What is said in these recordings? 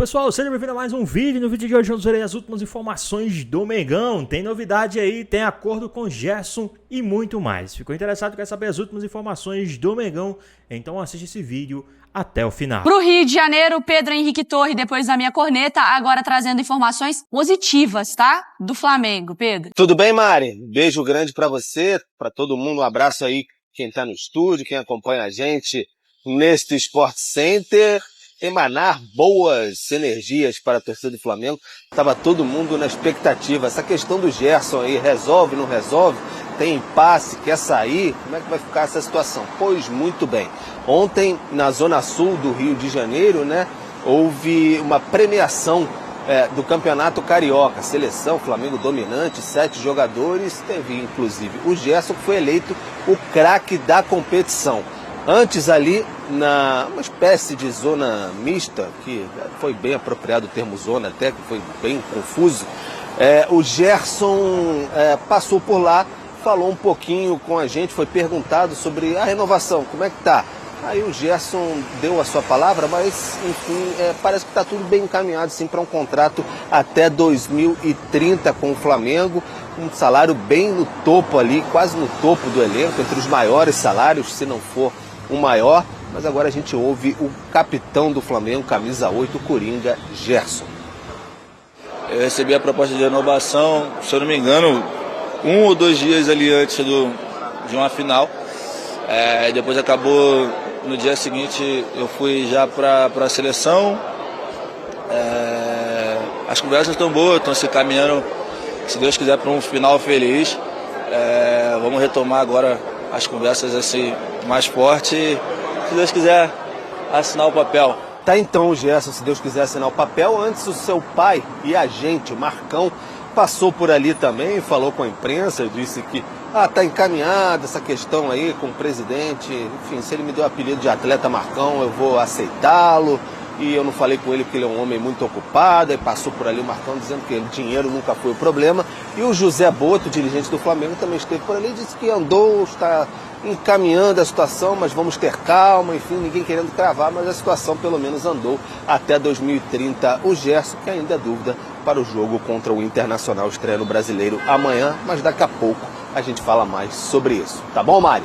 Pessoal, seja bem-vindo a mais um vídeo. No vídeo de hoje eu verei as últimas informações do Mengão. Tem novidade aí, tem acordo com Gerson e muito mais. Ficou interessado, quer saber as últimas informações do Mengão? Então assiste esse vídeo até o final. Pro Rio de Janeiro, Pedro Henrique Torre, depois da minha corneta, agora trazendo informações positivas, tá? Do Flamengo, Pedro. Tudo bem, Mari? Um beijo grande pra você, pra todo mundo. Um abraço aí, quem tá no estúdio, quem acompanha a gente neste Sport Center. Emanar boas energias para a torcida do Flamengo. Tava todo mundo na expectativa. Essa questão do Gerson aí, resolve, não resolve? Tem impasse, quer sair? Como é que vai ficar essa situação? Pois muito bem. Ontem, na zona sul do Rio de Janeiro, né, houve uma premiação do Campeonato Carioca. Seleção, Flamengo dominante, 7 jogadores. Teve, inclusive, o Gerson, que foi eleito o craque da competição. Antes ali, uma espécie de zona mista, que foi bem apropriado o termo zona até, que foi bem confuso, o Gerson passou por lá, falou um pouquinho com a gente, foi perguntado sobre a renovação, como é que tá? Aí o Gerson deu a sua palavra, mas enfim, parece que está tudo bem encaminhado sim para um contrato até 2030 com o Flamengo, um salário bem no topo ali, quase no topo do elenco, entre os maiores salários, se não for o maior, mas agora a gente ouve o capitão do Flamengo, camisa 8, Coringa, Gerson. Eu recebi a proposta de renovação, se eu não me engano, 1 ou 2 dias ali antes de uma final. Depois acabou, no dia seguinte eu fui já para a seleção. As conversas estão boas, estão se caminhando, se Deus quiser, para um final feliz. Vamos retomar agora as conversas assim mais forte e, se Deus quiser, assinar o papel. Tá então o Gerson, se Deus quiser, assinar o papel. Antes o seu pai e agente, o Marcão, passou por ali também, falou com a imprensa, disse que tá encaminhada essa questão aí com o presidente. Enfim, se ele me deu o apelido de atleta Marcão, eu vou aceitá-lo. E eu não falei com ele porque ele é um homem muito ocupado. Aí passou por ali o Marcão dizendo que o dinheiro nunca foi o problema. E o José Boto, dirigente do Flamengo, também esteve por ali e disse que andou, está encaminhando a situação, mas vamos ter calma. Enfim, ninguém querendo cravar, mas a situação pelo menos andou até 2030. O Gerson, que ainda é dúvida para o jogo contra o Internacional, estreia no Brasileiro amanhã, mas daqui a pouco a gente fala mais sobre isso. Tá bom, Mari?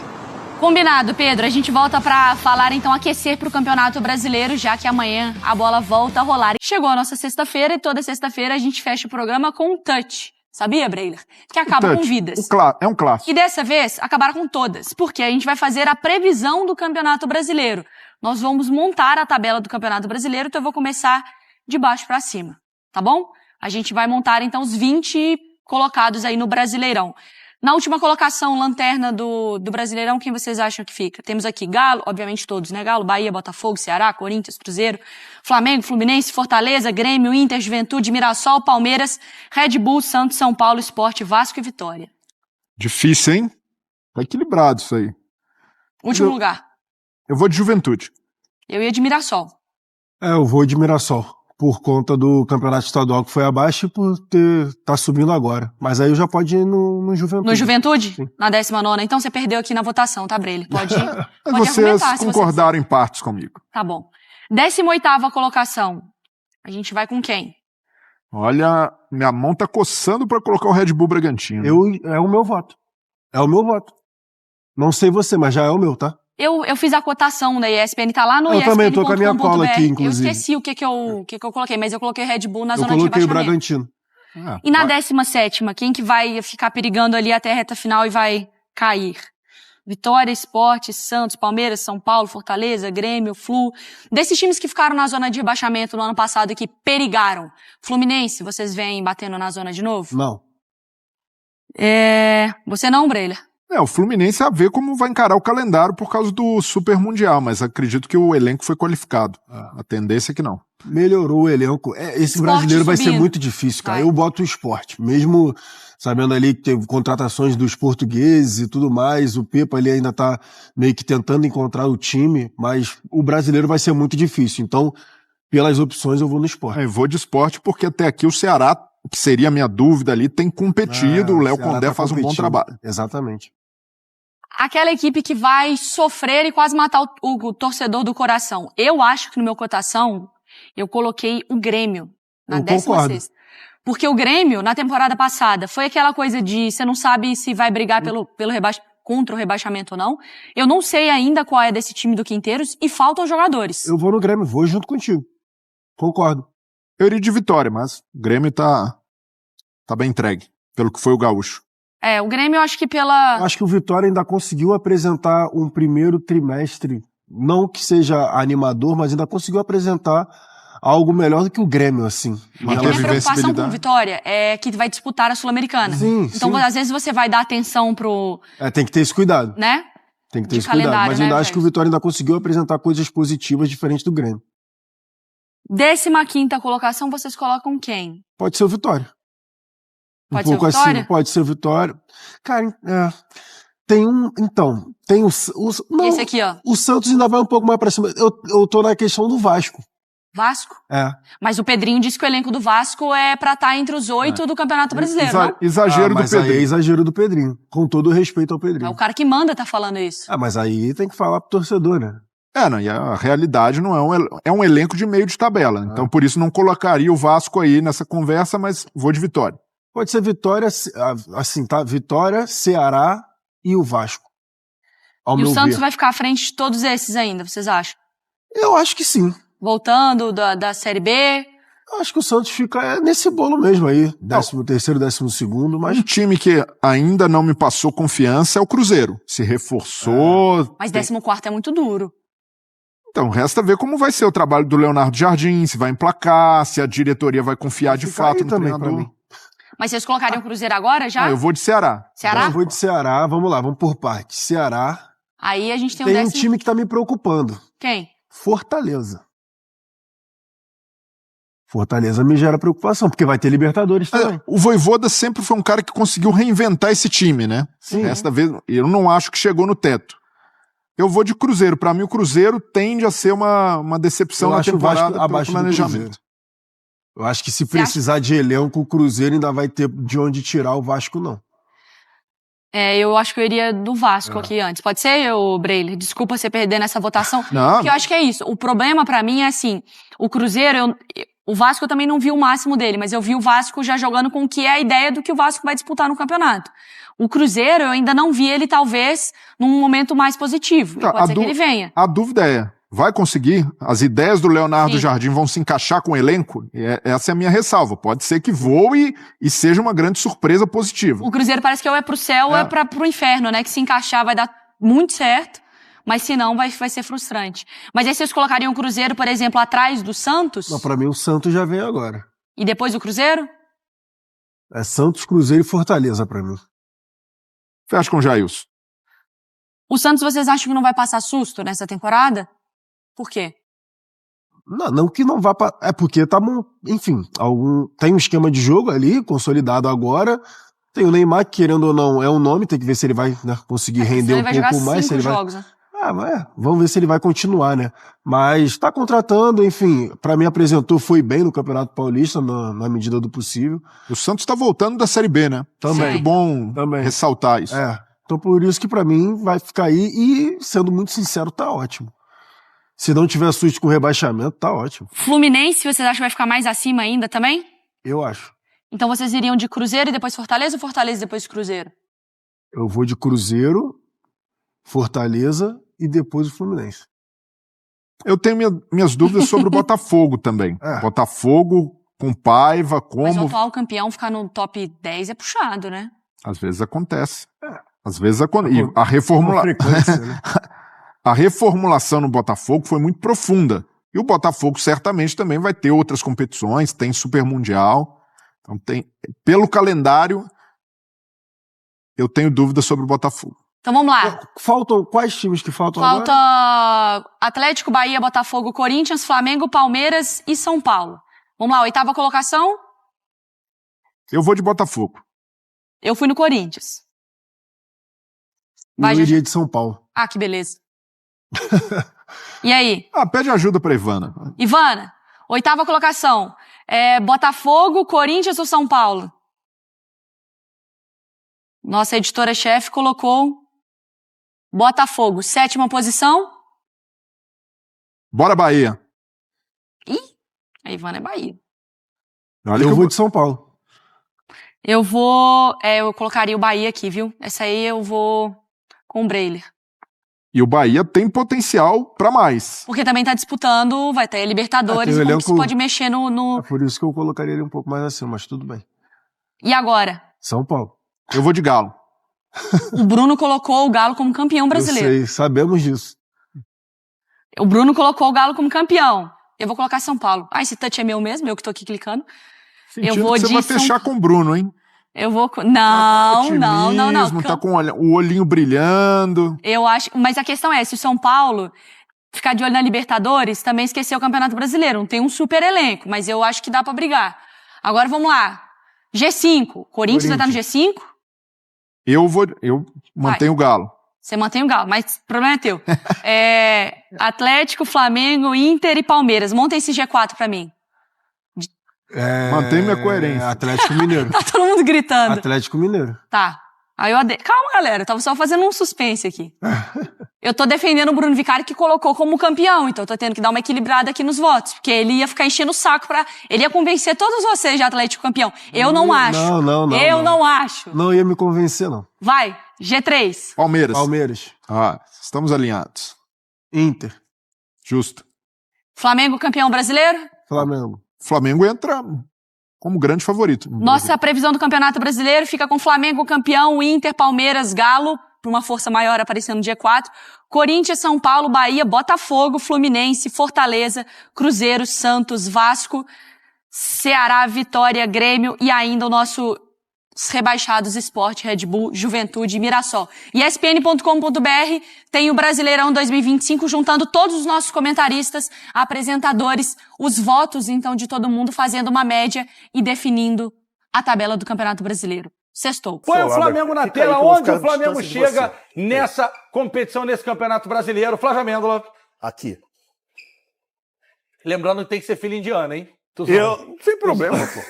Combinado, Pedro. A gente volta pra falar, então, aquecer pro Campeonato Brasileiro, já que amanhã a bola volta a rolar. Chegou a nossa sexta-feira e toda sexta-feira a gente fecha o programa com um touch. Sabia, Breiler? Que acaba com vidas. É um clássico. E dessa vez, acabaram com todas, porque a gente vai fazer a previsão do Campeonato Brasileiro. Nós vamos montar a tabela do Campeonato Brasileiro, então eu vou começar de baixo pra cima, tá bom? A gente vai montar, então, os 20 colocados aí no Brasileirão. Na última colocação, lanterna do Brasileirão, quem vocês acham que fica? Temos aqui Galo, obviamente todos, né? Galo, Bahia, Botafogo, Ceará, Corinthians, Cruzeiro, Flamengo, Fluminense, Fortaleza, Grêmio, Inter, Juventude, Mirassol, Palmeiras, Red Bull, Santos, São Paulo, Sport, Vasco e Vitória. Difícil, hein? Tá equilibrado isso aí. Último lugar. Eu vou de Juventude. Eu ia de Mirassol. Eu vou de Mirassol, por conta do campeonato estadual que foi abaixo e por tá subindo agora. Mas aí já pode ir no Juventude. No Juventude? Sim. Na 19ª. Então você perdeu aqui na votação, tá, Breile? Pode ir. Pode Vocês argumentar, se concordaram em partes comigo. Tá bom. 18ª colocação. A gente vai com quem? Olha, minha mão tá coçando pra colocar o Red Bull Bragantino. É o meu voto. É o meu voto. Não sei você, mas já é o meu, tá? Eu fiz a cotação da ESPN, tá lá no Eu ESPN. também tô com a minha cola aqui, inclusive. Eu esqueci o que eu coloquei, mas eu coloquei Red Bull na Eu zona de coloquei o rebaixamento. Bragantino. E na 17ª, quem que vai ficar perigando ali até a reta final e vai cair? Vitória, Sport, Santos, Palmeiras, São Paulo, Fortaleza, Grêmio, Flu. Desses times que ficaram na zona de rebaixamento no ano passado e que perigaram. Fluminense, vocês vêm batendo na zona de novo? Não. Você não, Breiler? O Fluminense a ver como vai encarar o calendário por causa do Super Mundial, mas acredito que o elenco foi qualificado. A tendência é que não. Melhorou o elenco. Esse Sport brasileiro vai ser subindo. muito difícil, cara. Vai. Eu boto o Sport. Mesmo sabendo ali que teve contratações dos portugueses e tudo mais, o Pepa ali ainda tá meio que tentando encontrar o time, mas o brasileiro vai ser muito difícil. Então, pelas opções, eu vou no Sport. Eu vou de Sport porque até aqui o Ceará, que seria a minha dúvida ali, tem competido, o Léo Ceará Condé tá faz um bom competindo. trabalho. Exatamente. Aquela equipe que vai sofrer e quase matar o torcedor do coração. Eu acho que no meu cotação, Eu coloquei o Grêmio na Eu 16ª. Porque o Grêmio, na temporada passada, foi aquela coisa de você não sabe se vai brigar contra o rebaixamento ou não. Eu não sei ainda qual é desse time do Quinteiros e faltam jogadores. Eu vou no Grêmio, vou junto contigo. Concordo. Eu iria de Vitória, mas o Grêmio tá bem entregue, pelo que foi o Gaúcho. O Grêmio eu acho que pela... Acho que o Vitória ainda conseguiu apresentar um primeiro trimestre, não que seja animador, mas ainda conseguiu apresentar algo melhor do que o Grêmio, assim. A minha preocupação com o Vitória é que vai disputar a Sul-Americana. Então, às vezes, você vai dar atenção pro... tem que ter esse cuidado. Né? Tem que ter esse cuidado. Mas ainda acho que o Vitória ainda conseguiu apresentar coisas positivas diferentes do Grêmio. 15ª colocação, vocês colocam quem? Pode ser o Vitória. Pode ser o Vitória? Assim, pode ser o Vitória. Cara, tem um... Então, tem o... Não, esse aqui, ó. O Santos ainda vai um pouco mais pra cima. Eu tô na questão do Vasco. Vasco? Mas o Pedrinho disse que o elenco do Vasco é pra estar entre os 8 do Campeonato Brasileiro, não? Exagero do Pedrinho. Aí é exagero do Pedrinho. Com todo o respeito ao Pedrinho. É o cara que manda tá falando isso. Mas aí tem que falar pro torcedor, né? Não, e a realidade não é um elenco de meio de tabela. Então, por isso, não colocaria o Vasco aí nessa conversa, mas vou de Vitória. Pode ser Vitória, assim, tá? Vitória, Ceará e o Vasco. E o Santos vai ficar à frente de todos esses ainda, vocês acham? Eu acho que sim. Voltando da Série B? Eu acho que o Santos fica nesse bolo mesmo aí. 13º, 12º, mas... Um time que ainda não me passou confiança é o Cruzeiro. Se reforçou... Mas 14º é muito duro. Então, resta ver como vai ser o trabalho do Leonardo Jardim, se vai emplacar, se a diretoria vai confiar de fato no treinador. Mas vocês colocariam o Cruzeiro agora já? Eu vou de Ceará. Ceará? Eu vou de Ceará, vamos lá, vamos por partes. Ceará. Aí a gente tem um time que tá me preocupando. Quem? Fortaleza. Fortaleza me gera preocupação, porque vai ter Libertadores também. O Vojvoda sempre foi um cara que conseguiu reinventar esse time, né? Sim. Desta vez, eu não acho que chegou no teto. Eu vou de Cruzeiro. Pra mim, o Cruzeiro tende a ser uma decepção na temporada pelo planejamento. Eu acho que se precisar de elenco, o Cruzeiro ainda vai ter de onde tirar o Vasco, não. Eu acho que eu iria do Vasco aqui antes. Pode ser, Breile? Desculpa você perder nessa votação. Não. Porque eu acho que é isso. O problema pra mim é assim, o Cruzeiro, o Vasco eu também não vi o máximo dele, mas eu vi o Vasco já jogando com o que é a ideia do que o Vasco vai disputar no campeonato. O Cruzeiro, eu ainda não vi ele, talvez, num momento mais positivo. Pode ser que ele venha. A dúvida é, vai conseguir? As ideias do Leonardo Jardim vão se encaixar com o elenco? Essa é a minha ressalva. Pode ser que voe e seja uma grande surpresa positiva. O Cruzeiro parece que ou é pro céu ou é pro inferno, né? Que se encaixar vai dar muito certo, mas se não, vai ser frustrante. Mas aí vocês colocariam o Cruzeiro, por exemplo, atrás do Santos? Não, pra mim o Santos já vem agora. E depois o Cruzeiro? É Santos, Cruzeiro e Fortaleza pra mim. Fecha com o Jailson. O Santos, vocês acham que não vai passar susto nessa temporada? Por quê? Não que não vá é porque tá, enfim, tem um esquema de jogo ali, consolidado agora. Tem o Neymar, que, querendo ou não, é um nome, tem que ver se ele vai, né, conseguir render um pouco mais. Se ele vai... né? Vamos ver se ele vai continuar, né? Mas tá contratando, enfim, pra mim foi bem no Campeonato Paulista, na medida do possível. O Santos tá voltando da Série B, né? Também. Muito bom ressaltar isso. Então por isso que pra mim vai ficar aí e, sendo muito sincero, tá ótimo. Se não tiver susto com rebaixamento, tá ótimo. Fluminense, vocês acham que vai ficar mais acima ainda também? Eu acho. Então vocês iriam de Cruzeiro e depois Fortaleza ou Fortaleza e depois Cruzeiro? Eu vou de Cruzeiro, Fortaleza e depois o Fluminense. Eu tenho minhas dúvidas sobre o Botafogo também. Botafogo com Paiva, Mas o atual campeão ficar no top 10 é puxado, né? Às vezes acontece. Às vezes acontece. E a reformulação no Botafogo foi muito profunda. E o Botafogo certamente também vai ter outras competições, tem Super Mundial. Então pelo calendário, eu tenho dúvidas sobre o Botafogo. Então vamos lá. Quais times que faltam agora? Falta Atlético, Bahia, Botafogo, Corinthians, Flamengo, Palmeiras e São Paulo. Vamos lá, 8ª colocação? Eu vou de Botafogo. Eu fui no Corinthians. Eu iria de São Paulo. Ah, que beleza. E aí? Pede ajuda pra Ivana. Ivana, 8ª colocação. Botafogo, Corinthians ou São Paulo? Nossa editora-chefe colocou Botafogo, 7ª posição. Bora, Bahia. Ih, A Ivana é Bahia. Olha Eu que vou de São Paulo. Eu colocaria o Bahia aqui, viu? Essa aí eu vou com o Breiler. E o Bahia tem potencial pra mais. Porque também tá disputando, vai ter Libertadores, tem o como que elenco- isso pode mexer no... É por isso que eu colocaria ele um pouco mais acima, mas tudo bem. E agora? São Paulo. Eu vou de Galo. O Bruno colocou o Galo como campeão brasileiro. Eu sei, sabemos disso. O Bruno colocou o Galo como campeão. Eu vou colocar São Paulo. Ah, esse touch é meu mesmo, eu que tô aqui clicando. Sentindo vou que você de vai São- fechar com o Bruno, hein? Eu vou... Não. Otimismo, tá com o olhinho brilhando. Eu acho... Mas a questão é, se o São Paulo ficar de olho na Libertadores, também esqueceu o Campeonato Brasileiro. Não tem um super elenco, mas eu acho que dá pra brigar. Agora vamos lá. G5. Corinthians vai estar no G5? Eu mantenho o Galo. Você mantém o Galo, mas o problema é teu. Atlético, Flamengo, Inter e Palmeiras. Monta esse G4 pra mim. Mantém minha coerência. Atlético Mineiro. Tá todo mundo gritando. Atlético Mineiro. Tá. Aí Calma, galera. Eu tava só fazendo um suspense aqui. Eu tô defendendo o Bruno Vicari, que colocou como campeão. Então eu tô tendo que dar uma equilibrada aqui nos votos. Porque ele ia ficar enchendo o saco Ele ia convencer todos vocês de Atlético campeão. Eu não acho. Eu não acho. Não ia me convencer, não. Vai. G3. Palmeiras. Estamos alinhados. Inter. Justo. Flamengo campeão brasileiro? Flamengo entra como grande favorito. Nossa previsão do Campeonato Brasileiro fica com Flamengo campeão, Inter, Palmeiras, Galo, por uma força maior aparecendo no G4, Corinthians, São Paulo, Bahia, Botafogo, Fluminense, Fortaleza, Cruzeiro, Santos, Vasco, Ceará, Vitória, Grêmio e ainda o nosso rebaixados Sport, Red Bull, Juventude e Mirassol. ESPN.com.br tem o Brasileirão 2025 juntando todos os nossos comentaristas, apresentadores, os votos então de todo mundo, fazendo uma média e definindo a tabela do Campeonato Brasileiro. Sextou. Põe o Flamengo na tela. Onde o Flamengo chega nessa competição, nesse Campeonato Brasileiro? Flávio Amêndola. Aqui. Lembrando que tem que ser filho indiano, hein? Sem problema, pô.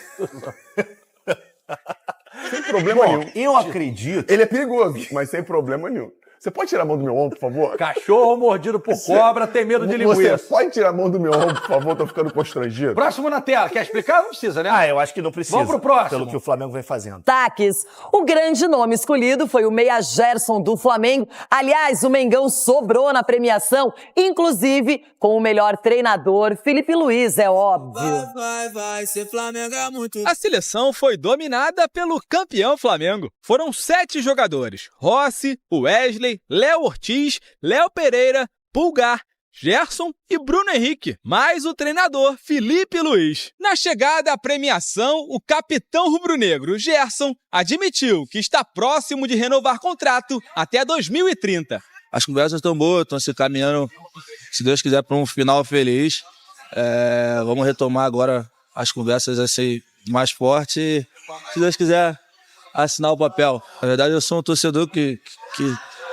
Sem problema nenhum. Eu acredito. Ele é perigoso, mas sem problema nenhum. Você pode tirar a mão do meu ombro, por favor? Cachorro mordido por cobra tem medo de linguiça. Você pode tirar a mão do meu ombro, por favor? Tô ficando constrangido. Próximo na tela. Quer explicar? Não precisa, né? Eu acho que não precisa. Vamos pro próximo. Pelo que o Flamengo vem fazendo. Destaques. O grande nome escolhido foi o meia Gerson do Flamengo. Aliás, o Mengão sobrou na premiação, inclusive com o melhor treinador, Felipe Luiz, é óbvio. Vai ser Flamengo é muito. A seleção foi dominada pelo campeão Flamengo. Foram 7 jogadores: Rossi, Wesley, Léo Ortiz, Léo Pereira, Pulgar, Gerson e Bruno Henrique, mais o treinador Felipe Luiz. Na chegada à premiação, o capitão rubro-negro Gerson admitiu que está próximo de renovar contrato até 2030. As conversas estão boas, estão se caminhando, se Deus quiser, para um final feliz. Vamos retomar agora as conversas assim, mais fortes e, se Deus quiser, assinar o papel. Na verdade, eu sou um torcedor que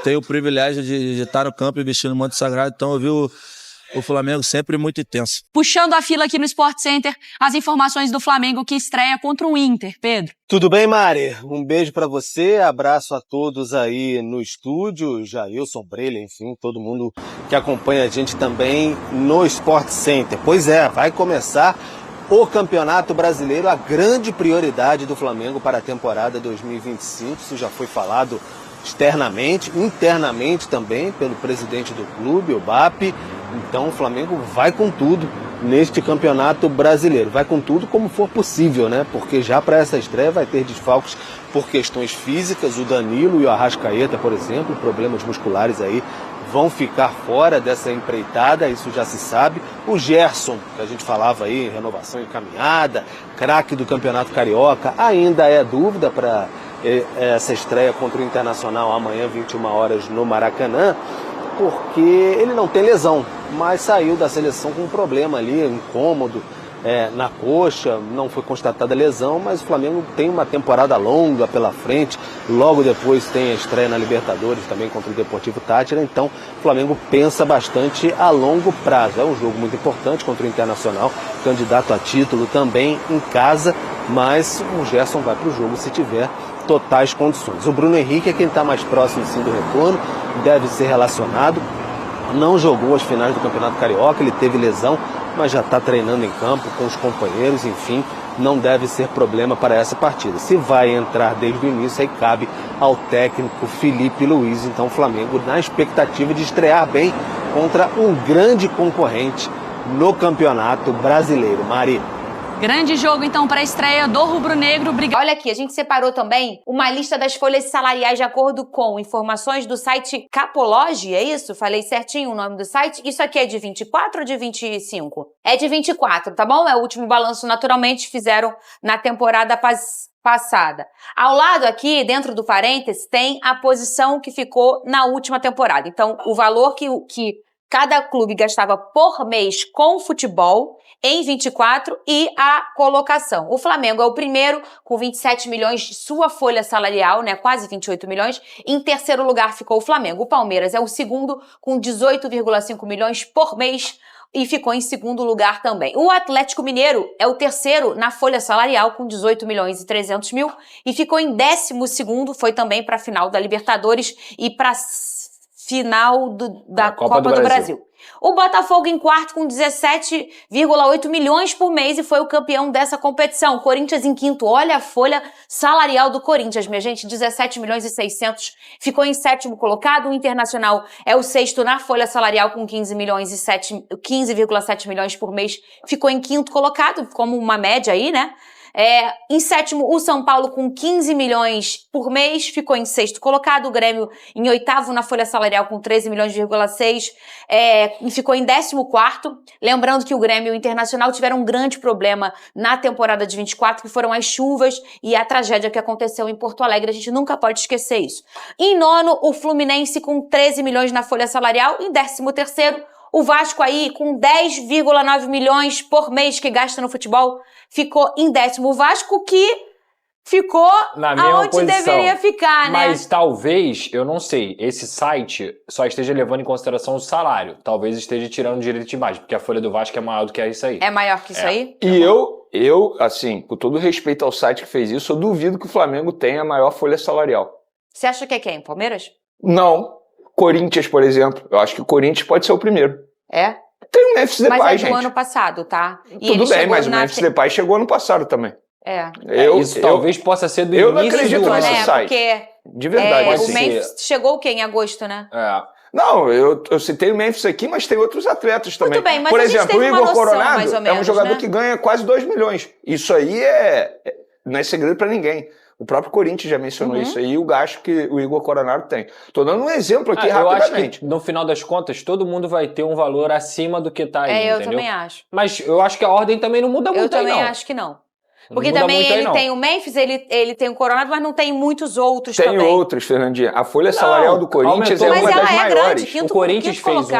tem o privilégio de estar no campo e vestir no manto sagrado, então eu vi o Flamengo sempre muito intenso. Puxando a fila aqui no Sport Center, as informações do Flamengo que estreia contra o Inter. Pedro. Tudo bem, Mari? Um beijo pra você, abraço a todos aí no estúdio, Jailson, Breiler, enfim, todo mundo que acompanha a gente também no Sport Center. Pois é, vai começar o Campeonato Brasileiro, a grande prioridade do Flamengo para a temporada 2025, isso já foi falado externamente, internamente também pelo presidente do clube, o BAP. Então o Flamengo vai com tudo neste Campeonato Brasileiro, vai com tudo como for possível, né? Porque já para essa estreia vai ter desfalques por questões físicas, o Danilo e o Arrascaeta, por exemplo, problemas musculares aí vão ficar fora dessa empreitada, isso já se sabe. O Gerson, que a gente falava aí, renovação encaminhada, craque do Campeonato Carioca, ainda é dúvida para essa estreia contra o Internacional amanhã, 21 horas, no Maracanã, porque ele não tem lesão, mas saiu da seleção com um problema ali, um incômodo na coxa, não foi constatada lesão, mas o Flamengo tem uma temporada longa pela frente, logo depois tem a estreia na Libertadores também contra o Deportivo Táchira, então o Flamengo pensa bastante a longo prazo. É um jogo muito importante contra o Internacional, candidato a título também em casa, mas o Gerson vai para o jogo se tiver totais condições. O Bruno Henrique é quem está mais próximo sim do retorno, deve ser relacionado, não jogou as finais do Campeonato Carioca, ele teve lesão mas já está treinando em campo com os companheiros, enfim, não deve ser problema para essa partida. Se vai entrar desde o início, aí cabe ao técnico Felipe Luiz. Então o Flamengo na expectativa de estrear bem contra um grande concorrente no Campeonato Brasileiro. Mari. Grande jogo, então, para a estreia do rubro-negro. Olha aqui, a gente separou também uma lista das folhas salariais de acordo com informações do site Capology, é isso? Falei certinho o nome do site? Isso aqui é de 24 ou de 25? É de 24, tá bom? É o último balanço, naturalmente, fizeram na temporada passada. Ao lado aqui, dentro do parênteses, tem a posição que ficou na última temporada. Então, o valor que cada clube gastava por mês com futebol em 24 e a colocação. O Flamengo é o primeiro com 27 milhões de sua folha salarial, né, quase 28 milhões. Em terceiro lugar ficou o Flamengo. O Palmeiras é o segundo com 18,5 milhões por mês e ficou em segundo lugar também. O Atlético Mineiro é o terceiro na folha salarial com 18 milhões e 300 mil e ficou em 12º, foi também para a final da Libertadores e para a final da Copa do Brasil. O Botafogo em quarto com 17,8 milhões por mês e foi o campeão dessa competição. Corinthians em quinto. Olha a folha salarial do Corinthians, minha gente, 17 milhões e 600. Ficou em sétimo colocado. O Internacional é o sexto na folha salarial com 15,7 milhões por mês. Ficou em quinto colocado, como uma média aí, né? Em sétimo, o São Paulo com 15 milhões por mês, ficou em sexto colocado. O Grêmio em oitavo na folha salarial com 13,6 milhões, e ficou em 14º. Lembrando que o Grêmio e o Internacional tiveram um grande problema na temporada de 24, que foram as chuvas e a tragédia que aconteceu em Porto Alegre. A gente nunca pode esquecer isso. Em nono, o Fluminense com 13 milhões na folha salarial. Em 13º, o Vasco aí com 10,9 milhões por mês que gasta no futebol, ficou em 10º. O Vasco que ficou aonde deveria ficar, né? Mas talvez, eu não sei, esse site só esteja levando em consideração o salário. Talvez esteja tirando direito de imagem, porque a folha do Vasco é maior do que isso aí. É maior que isso aí? E eu, assim, com todo respeito ao site que fez isso, eu duvido que o Flamengo tenha a maior folha salarial. Você acha que é quem? Palmeiras? Não. Corinthians, por exemplo. Eu acho que o Corinthians pode ser o primeiro. É? Tem o Memphis Depay, mas gente. Do ano passado, tá? E tudo bem, mas o Memphis Depay chegou ano passado também. Isso talvez possa ser do início do ano. Eu não acredito nesse site. Porque de verdade. O Memphis chegou o quê? Em agosto, né? Não, eu citei o Memphis aqui, mas tem outros atletas também. Muito bem, mas por a gente exemplo, teve o Igor uma noção, Coronado mais ou menos, é um jogador né? que ganha quase 2 milhões. Isso aí não é segredo pra ninguém. O próprio Corinthians já mencionou isso aí, o gasto que o Igor Coronado tem. Tô dando um exemplo aqui rapidamente. Eu acho que, no final das contas, todo mundo vai ter um valor acima do que tá aí, eu entendeu? também acho. Mas eu acho que a ordem também não muda muito aí, não. Eu também acho que não. Porque também ele tem o Memphis, ele tem o Coronado, mas não tem muitos outros também. Tem outros, Fernandinha. A folha salarial do Corinthians aumentou, é uma das maiores. O Corinthians fez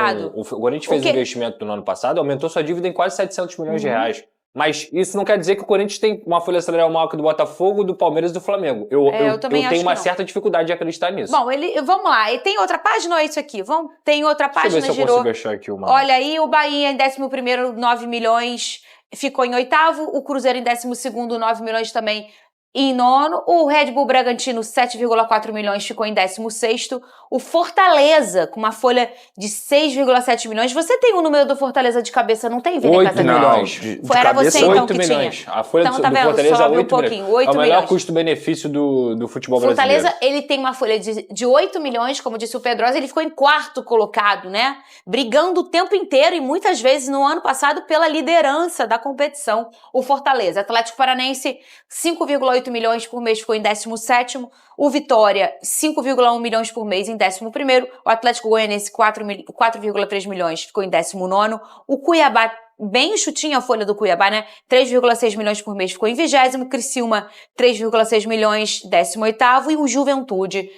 um investimento no ano passado, aumentou sua dívida em quase 700 milhões de reais. Mas isso não quer dizer que o Corinthians tem uma folha salarial maior que do Botafogo, do Palmeiras e do Flamengo. Eu tenho uma certa dificuldade de acreditar nisso. Bom, vamos lá. E tem outra página ou é isso aqui? Tem outra página, deixa eu ver se eu consigo achar aqui uma. Olha aí, o Bahia em 11º, 9 milhões, ficou em 8º. O Cruzeiro em 12º, 9 milhões também. Em nono, o Red Bull Bragantino, 7,4 milhões, ficou em 16º. O Fortaleza, com uma folha de 6,7 milhões. Você tem o número do Fortaleza de cabeça, não tem, Vini? 8 milhões. Era você, então, 8 que milhões. tinha. A folha então, do tá vendo? Fortaleza Só é 8 pouquinho, milhões. 8 é o melhor milhões. custo-benefício do futebol Fortaleza, brasileiro. ele tem uma folha de 8 milhões, como disse o Pedrosa, ele ficou em quarto colocado, né? Brigando o tempo inteiro e muitas vezes no ano passado pela liderança da competição. O Fortaleza, Atlético Paranense, 5,8 milhões por mês, ficou em 17º. O Vitória, 5,1 milhões por mês em 11º. O Atlético Goianiense, 4,3 milhões, ficou em 19º. O Cuiabá, bem chutinha a folha do Cuiabá, né? 3,6 milhões por mês, ficou em 20º. Criciúma, 3,6 milhões, 18º. E o Juventude,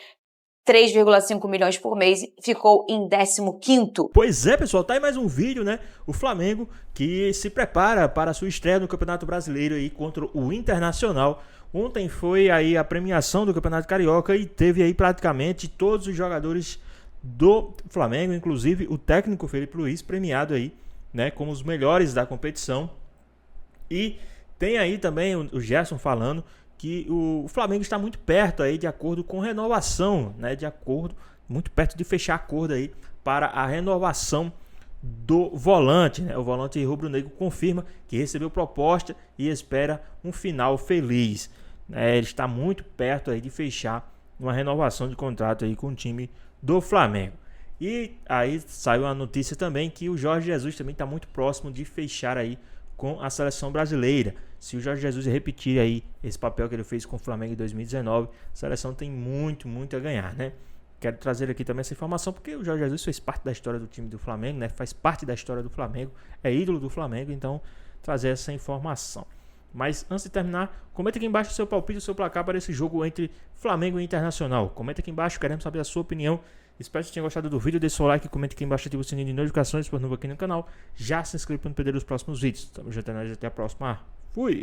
3,5 milhões por mês, ficou em 15º. Pois é, pessoal, tá aí mais um vídeo, né? O Flamengo que se prepara para a sua estreia no Campeonato Brasileiro aí contra o Internacional. Ontem foi aí a premiação do Campeonato Carioca e teve aí praticamente todos os jogadores do Flamengo, inclusive o técnico Felipe Luiz, premiado aí, né, como os melhores da competição. E tem aí também o Gerson falando que o Flamengo está muito perto aí de acordo com renovação, né, muito perto de fechar acordo aí para a renovação do volante, né? O volante rubro-negro confirma que recebeu proposta e espera um final feliz. Ele está muito perto aí de fechar uma renovação de contrato aí com o time do Flamengo. E aí saiu a notícia também que o Jorge Jesus também está muito próximo de fechar aí com a seleção brasileira. Se o Jorge Jesus repetir aí esse papel que ele fez com o Flamengo em 2019, a seleção tem muito a ganhar, né? Quero trazer aqui também essa informação porque o Jorge Jesus fez parte da história do time do Flamengo, né? Faz parte da história do Flamengo, é ídolo do Flamengo, então trazer essa informação. Mas antes de terminar, comenta aqui embaixo o seu palpite, o seu placar para esse jogo entre Flamengo e Internacional. Comenta aqui embaixo, queremos saber a sua opinião. Espero que você tenha gostado do vídeo, deixa o like, comenta aqui embaixo, ativa o sininho de notificações, se for novo aqui no canal. Já se inscreva para não perder os próximos vídeos. Tamo junto, até a próxima. Fui!